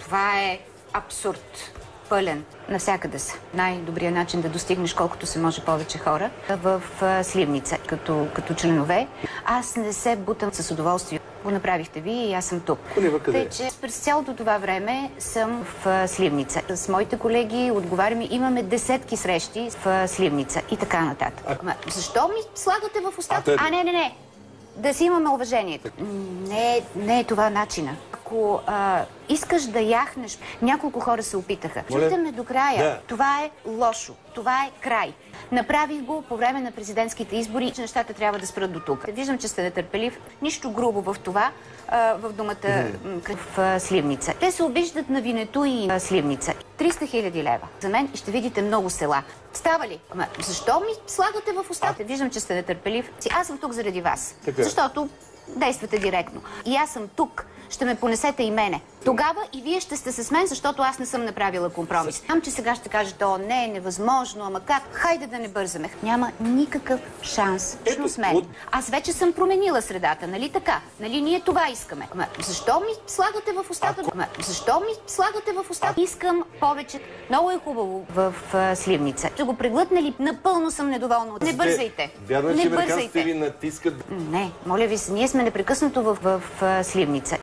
Това е абсурд. Пълен. Навсякъде са. Най-добрият начин да достигнеш колкото се може повече хора в Сливница, като членове. Аз не се бутам с удоволствие. Го направихте ви и аз съм тук. Тъй, че през цялото това време съм в Сливница. С моите колеги отговаряме, имаме десетки срещи в Сливница и така нататък. Защо ми слагате в устата? Не. Да си имаме уважението. Не е това начина. Ако искаш да яхнеш, няколко хора се опитаха. Чуйте ме до края. Да. Това е лошо. Това е край. Направих го по време на президентските избори, че нещата трябва да спрат до тук. Виждам, че сте нетърпелив. Нищо грубо в това, в думата в Сливница. Те се обиждат на Винету и Сливница. 300 000 лева. За мен и ще видите много села. Става ли? Защо ми слагате в устата? Виждам, че сте нетърпелив. Аз съм тук заради вас. Защото действате директно. И аз съм тук. Ще ме понесете и мене. Тогава и вие ще сте с мен, защото аз не съм направила компромис. Знам, че сега ще кажете, не е невъзможно, ама как? Хайде да не бързаме. Няма никакъв шанс. Точно с мен. Аз вече съм променила средата, нали така? Нали ние това искаме? Защо ми слагате в устата? Защо ми слагате в устата? Искам повече. Много е хубаво в Сливница. Ще го преглътнали? Напълно съм недоволна. Не бързайте. Вярно, че американците ви натискат. Не, моля ви се, ние сме непрекъснато в Сливница.